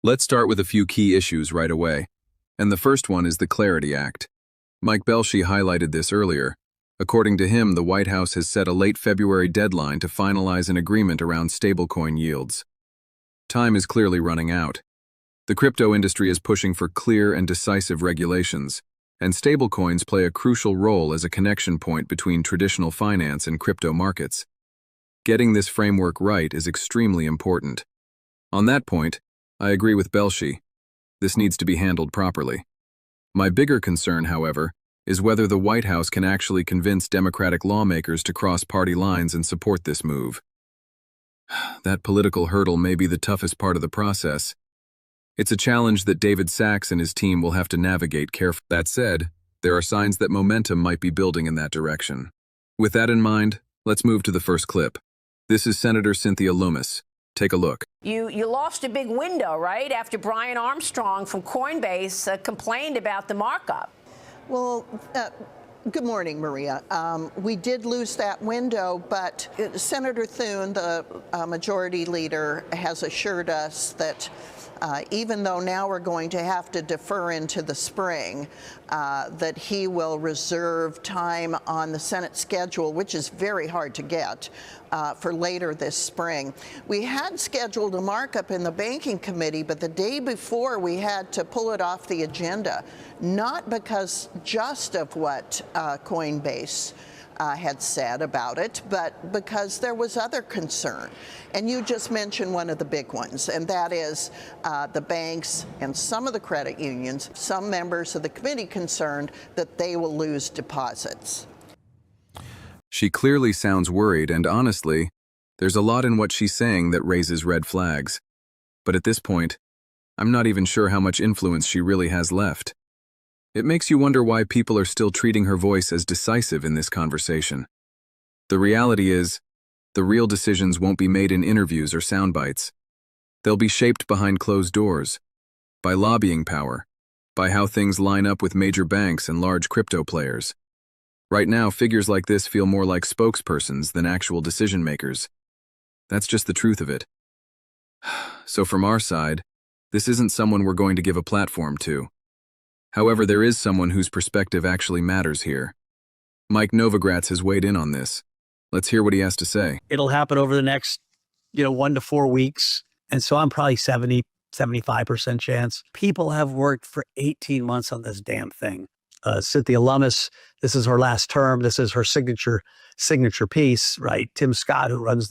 Let's start with a few key issues right away. And the first one is the Clarity Act. Mike Belshie highlighted this earlier. According to him, the White House has set a late February deadline to finalize an agreement around stablecoin yields. Time is clearly running out. The crypto industry is pushing for clear and decisive regulations, and stablecoins play a crucial role as a connection point between traditional finance and crypto markets. Getting this framework right is extremely important. On that point, I agree with Belshie. This needs to be handled properly. My bigger concern, however, is whether the White House can actually convince Democratic lawmakers to cross party lines and support this move. That political hurdle may be the toughest part of the process. It's a challenge that David Sachs and his team will have to navigate carefully. That said, there are signs that momentum might be building in that direction. With that in mind, let's move to the first clip. This is Senator Cynthia Lummis. Take a look. You lost a big window, right, after Brian Armstrong from Coinbase complained about the markup. Well, good morning, Maria. We did lose that window, but Senator Thune, the majority leader, has assured us that even though now we're going to have to defer into the spring, that he will reserve time on the Senate schedule, which is very hard to get, for later this spring. We had scheduled a markup in the Banking Committee, but the day before we had to pull it off the agenda, not because just of what Coinbase had said about it, but because there was other concern. And you just mentioned one of the big ones, and that is the banks and some of the credit unions, some members of the committee concerned that they will lose deposits. She clearly sounds worried, and honestly, there's a lot in what she's saying that raises red flags. But at this point, I'm not even sure how much influence she really has left. It makes you wonder why people are still treating her voice as decisive in this conversation. The reality is, the real decisions won't be made in interviews or sound bites. They'll be shaped behind closed doors, by lobbying power, by how things line up with major banks and large crypto players. Right now, figures like this feel more like spokespersons than actual decision makers. That's just the truth of it. So from our side, this isn't someone we're going to give a platform to. However, there is someone whose perspective actually matters here. Mike Novogratz has weighed in on this. Let's hear what he has to say. It'll happen over the next, 1 to 4 weeks. And so I'm probably 75% chance. People have worked for 18 months on this damn thing. Cynthia Lummis, this is her last term. This is her signature piece, right? Tim Scott, who runs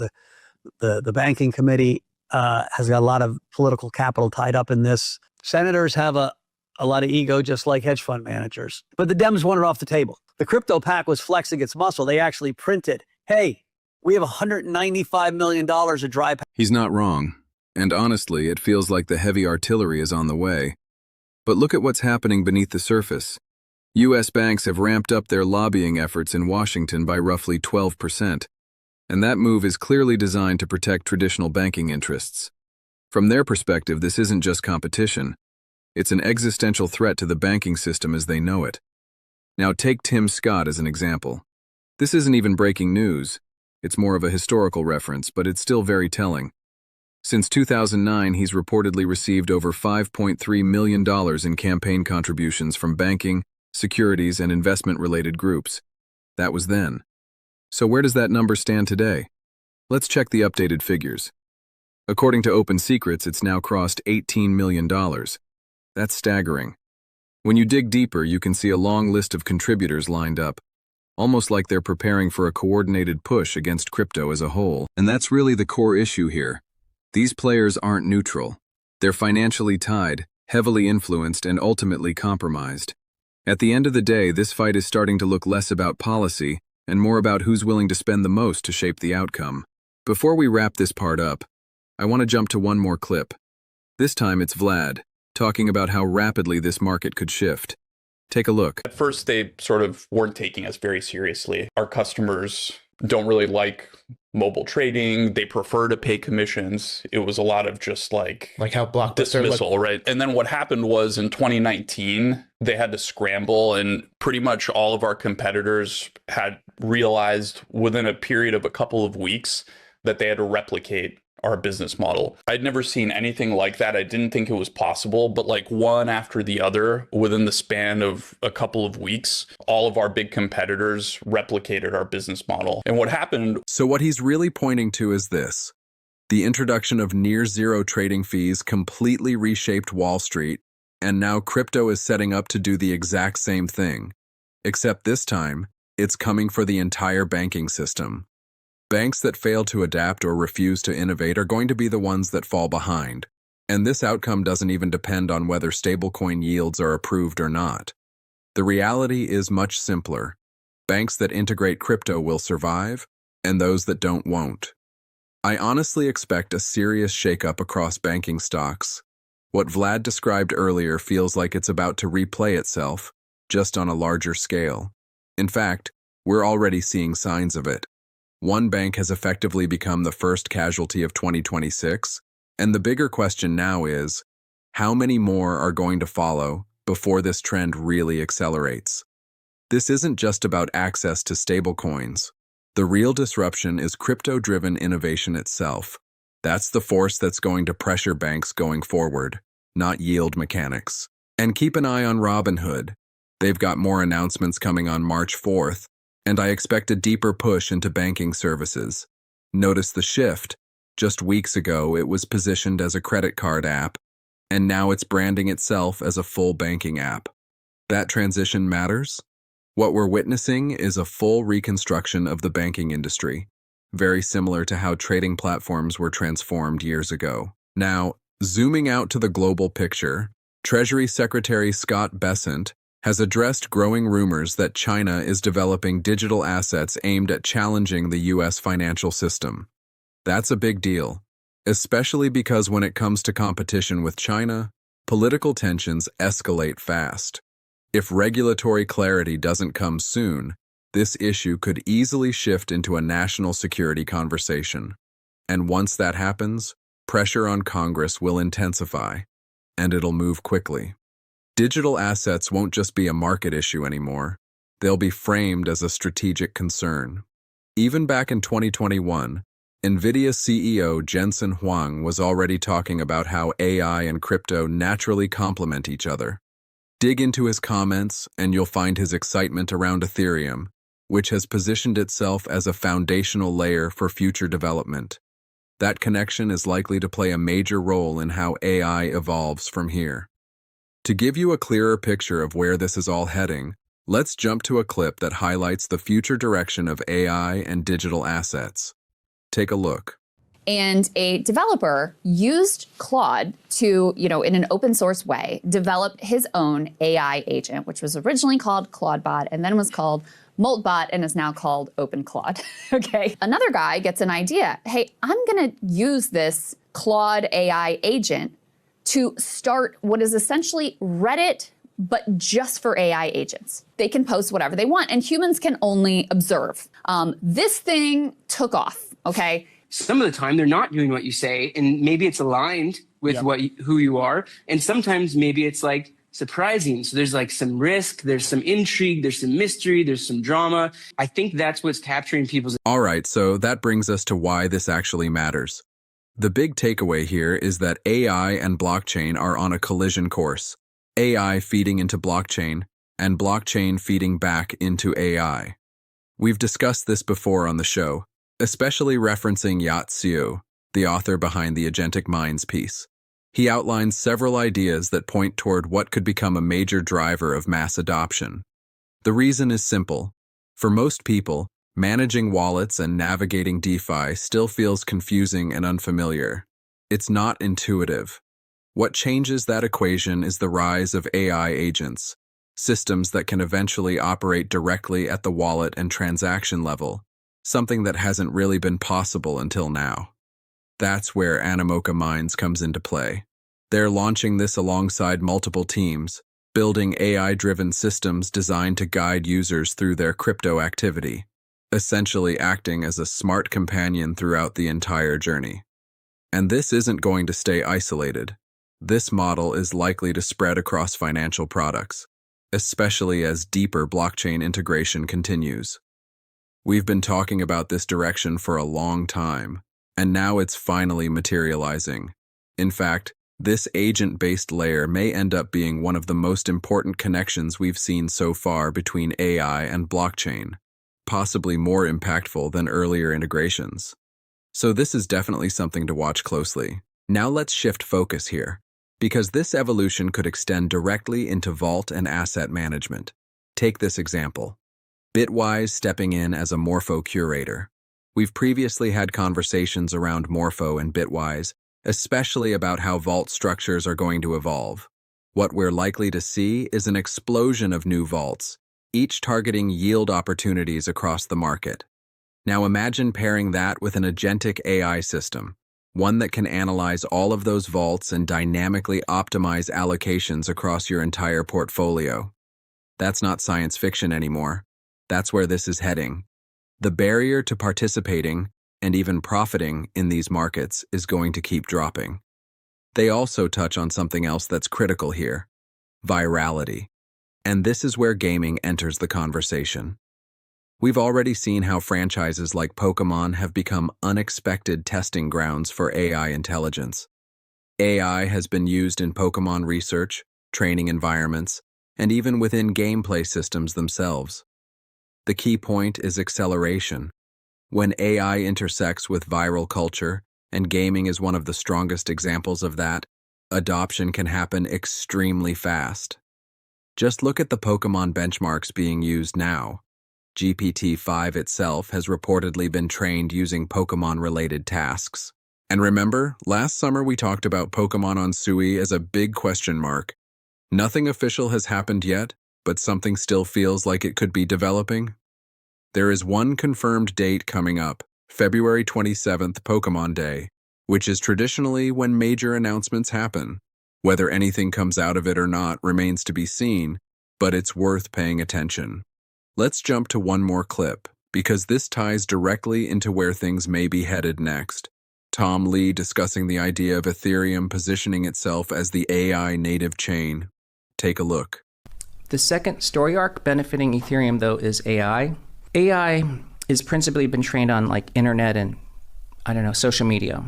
the Banking Committee, has got a lot of political capital tied up in this. Senators have a lot of ego, just like hedge fund managers. But the Dems want it off the table. The crypto pack was flexing its muscle. They actually printed, hey, we have $195 million of dry powder. He's not wrong. And honestly, it feels like the heavy artillery is on the way. But look at what's happening beneath the surface. U.S. banks have ramped up their lobbying efforts in Washington by roughly 12%. And that move is clearly designed to protect traditional banking interests. From their perspective, this isn't just competition. It's an existential threat to the banking system as they know it. Now take Tim Scott as an example. This isn't even breaking news. It's more of a historical reference, but it's still very telling. Since 2009, he's reportedly received over $5.3 million in campaign contributions from banking, securities, and investment-related groups. That was then. So where does that number stand today? Let's check the updated figures. According to Open Secrets, it's now crossed $18 million. That's staggering. When you dig deeper, you can see a long list of contributors lined up, almost like they're preparing for a coordinated push against crypto as a whole. And that's really the core issue here. These players aren't neutral. They're financially tied, heavily influenced, and ultimately compromised. At the end of the day, this fight is starting to look less about policy and more about who's willing to spend the most to shape the outcome. Before we wrap this part up, I want to jump to one more clip. This time it's Vlad, talking about how rapidly this market could shift. Take a look. At first, they sort of weren't taking us very seriously. Our customers don't really like mobile trading. They prefer to pay commissions. It was a lot of just like how Blockbuster dismissal, right? And then what happened was in 2019, they had to scramble, and pretty much all of our competitors had realized within a period of a couple of weeks that they had to replicate our business model. I'd never seen anything like that. I didn't think it was possible, but like one after the other, within the span of a couple of weeks, all of our big competitors replicated our business model. And what happened? So what he's really pointing to is this. The introduction of near-zero trading fees completely reshaped Wall Street, and now crypto is setting up to do the exact same thing. Except this time, it's coming for the entire banking system. Banks that fail to adapt or refuse to innovate are going to be the ones that fall behind. And this outcome doesn't even depend on whether stablecoin yields are approved or not. The reality is much simpler. Banks that integrate crypto will survive, and those that don't won't. I honestly expect a serious shakeup across banking stocks. What Vlad described earlier feels like it's about to replay itself, just on a larger scale. In fact, we're already seeing signs of it. One bank has effectively become the first casualty of 2026, and the bigger question now is, how many more are going to follow before this trend really accelerates? This isn't just about access to stablecoins. The real disruption is crypto-driven innovation itself. That's the force that's going to pressure banks going forward, not yield mechanics. And keep an eye on Robinhood. They've got more announcements coming on March 4th, and I expect a deeper push into banking services. Notice the shift. Just weeks ago, it was positioned as a credit card app, and now it's branding itself as a full banking app. That transition matters. What we're witnessing is a full reconstruction of the banking industry, very similar to how trading platforms were transformed years ago. Now, zooming out to the global picture, Treasury Secretary Scott Bessent has addressed growing rumors that China is developing digital assets aimed at challenging the U.S. financial system. That's a big deal, especially because when it comes to competition with China, political tensions escalate fast. If regulatory clarity doesn't come soon, this issue could easily shift into a national security conversation. And once that happens, pressure on Congress will intensify, and it'll move quickly. Digital assets won't just be a market issue anymore. They'll be framed as a strategic concern. Even back in 2021, NVIDIA CEO Jensen Huang was already talking about how AI and crypto naturally complement each other. Dig into his comments, and you'll find his excitement around Ethereum, which has positioned itself as a foundational layer for future development. That connection is likely to play a major role in how AI evolves from here. To give you a clearer picture of where this is all heading, let's jump to a clip that highlights the future direction of AI and digital assets. Take a look. And a developer used Claude to, in an open source way, develop his own AI agent, which was originally called ClaudeBot and then was called Moltbot and is now called OpenClaude. Okay. Another guy gets an idea. Hey, I'm going to use this Claude AI agent to start what is essentially Reddit, but just for AI agents. They can post whatever they want, and humans can only observe. This thing took off, okay? Some of the time, they're not doing what you say, and maybe it's aligned with who you are, and sometimes maybe it's like surprising. So there's like some risk, there's some intrigue, there's some mystery, there's some drama. I think that's what's capturing people's... All right, so that brings us to why this actually matters. The big takeaway here is that AI and blockchain are on a collision course. AI feeding into blockchain, and blockchain feeding back into AI. We've discussed this before on the show, especially referencing Yat Siu, the author behind the Agentic Minds piece. He outlines several ideas that point toward what could become a major driver of mass adoption. The reason is simple. For most people, managing wallets and navigating DeFi still feels confusing and unfamiliar. It's not intuitive. What changes that equation is the rise of AI agents, systems that can eventually operate directly at the wallet and transaction level, something that hasn't really been possible until now. That's where Animoca Minds comes into play. They're launching this alongside multiple teams, building AI-driven systems designed to guide users through their crypto activity, essentially acting as a smart companion throughout the entire journey. And this isn't going to stay isolated. This model is likely to spread across financial products, especially as deeper blockchain integration continues. We've been talking about this direction for a long time, And now it's finally materializing. In fact, this agent-based layer may end up being one of the most important connections we've seen so far between AI and blockchain, possibly more impactful than earlier integrations. So this is definitely something to watch closely. Now let's shift focus here, because this evolution could extend directly into vault and asset management. Take this example. Bitwise stepping in as a Morpho curator. We've previously had conversations around Morpho and Bitwise, especially about how vault structures are going to evolve. What we're likely to see is an explosion of new vaults, each targeting yield opportunities across the market. Now imagine pairing that with an agentic AI system, one that can analyze all of those vaults and dynamically optimize allocations across your entire portfolio. That's not science fiction anymore. That's where this is heading. The barrier to participating and even profiting in these markets is going to keep dropping. They also touch on something else that's critical here: virality. And this is where gaming enters the conversation. We've already seen how franchises like Pokemon have become unexpected testing grounds for AI intelligence. AI has been used in Pokemon research, training environments, and even within gameplay systems themselves. The key point is acceleration. When AI intersects with viral culture, and gaming is one of the strongest examples of that, adoption can happen extremely fast. Just look at the Pokemon benchmarks being used now. GPT-5 itself has reportedly been trained using Pokemon-related tasks. And remember, last summer we talked about Pokemon on Sui as a big question mark. Nothing official has happened yet, but something still feels like it could be developing. There is one confirmed date coming up, February 27th, Pokemon Day, which is traditionally when major announcements happen. Whether anything comes out of it or not remains to be seen, but it's worth paying attention. Let's jump to one more clip, because this ties directly into where things may be headed next. Tom Lee discussing the idea of Ethereum positioning itself as the AI native chain. Take a look. The second story arc benefiting Ethereum, though, is AI. AI is principally been trained on like internet and, social media,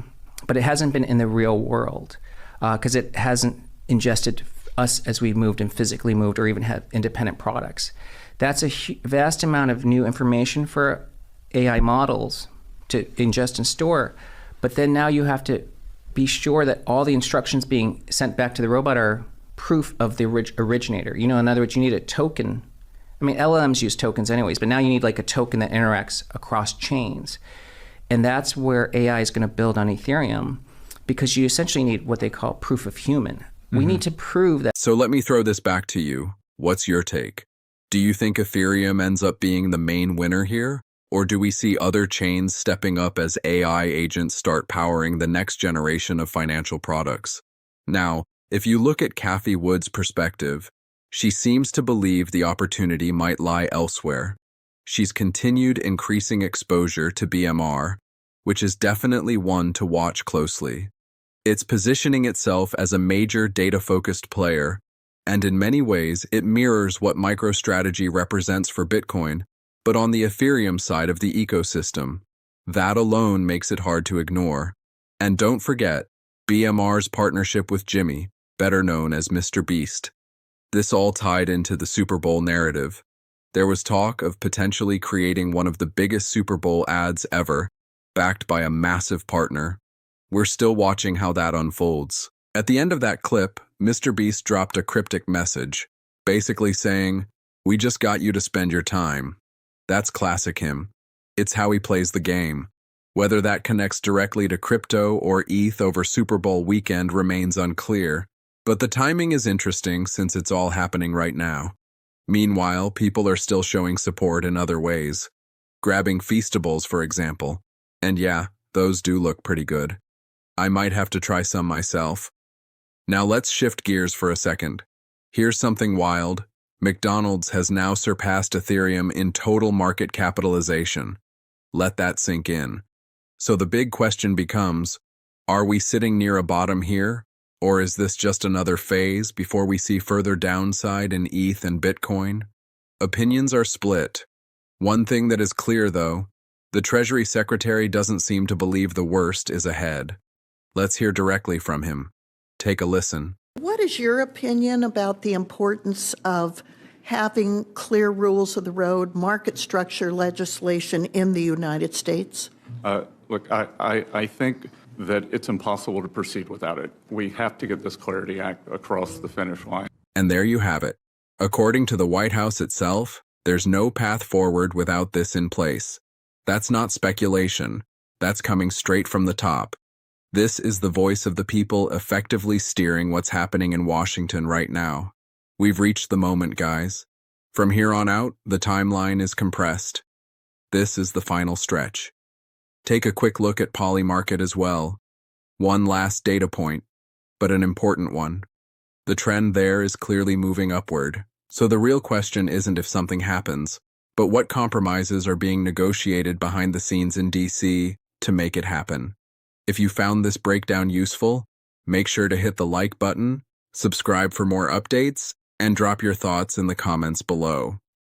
but it hasn't been in the real world because it hasn't ingested us as we've moved and physically moved or even have independent products. That's a vast amount of new information for AI models to ingest and store. But then now you have to be sure that all the instructions being sent back to the robot are proof of the originator. In other words, you need a token. I mean, LLMs use tokens anyways, but now you need like a token that interacts across chains. And that's where AI is going to build on Ethereum, because you essentially need what they call proof of human. We need to prove that. So let me throw this back to you. What's your take? Do you think Ethereum ends up being the main winner here? Or do we see other chains stepping up as AI agents start powering the next generation of financial products? Now, if you look at Cathie Wood's perspective, she seems to believe the opportunity might lie elsewhere. She's continued increasing exposure to BMR, which is definitely one to watch closely. It's positioning itself as a major data-focused player, and in many ways it mirrors what MicroStrategy represents for Bitcoin, but on the Ethereum side of the ecosystem. That alone makes it hard to ignore. And don't forget, BMR's partnership with Jimmy, better known as Mr. Beast. This all tied into the Super Bowl narrative. There was talk of potentially creating one of the biggest Super Bowl ads ever, backed by a massive partner. We're still watching how that unfolds. At the end of that clip, Mr. Beast dropped a cryptic message, basically saying, "We just got you to spend your time." That's classic him. It's how he plays the game. Whether that connects directly to crypto or ETH over Super Bowl weekend remains unclear, but the timing is interesting since it's all happening right now. Meanwhile, people are still showing support in other ways. Grabbing Feastables, for example. And yeah, those do look pretty good. I might have to try some myself. Now let's shift gears for a second. Here's something wild. McDonald's has now surpassed Ethereum in total market capitalization. Let that sink in. So the big question becomes, are we sitting near a bottom here? Or is this just another phase before we see further downside in ETH and Bitcoin? Opinions are split. One thing that is clear, though, The Treasury Secretary doesn't seem to believe the worst is ahead. Let's hear directly from him. Take a listen. What is your opinion about the importance of having clear rules of the road, market structure legislation in the United States? Look, I think that it's impossible to proceed without it. We have to get this Clarity Act across the finish line. And there you have it. According to the White House itself, there's no path forward without this in place. That's not speculation. That's coming straight from the top. This is the voice of the people effectively steering what's happening in Washington right now. We've reached the moment, guys. From here on out, the timeline is compressed. This is the final stretch. Take a quick look at Polymarket as well. One last data point, but an important one. The trend there is clearly moving upward. So the real question isn't if something happens, but what compromises are being negotiated behind the scenes in DC to make it happen. If you found this breakdown useful, make sure to hit the like button, subscribe for more updates, and drop your thoughts in the comments below.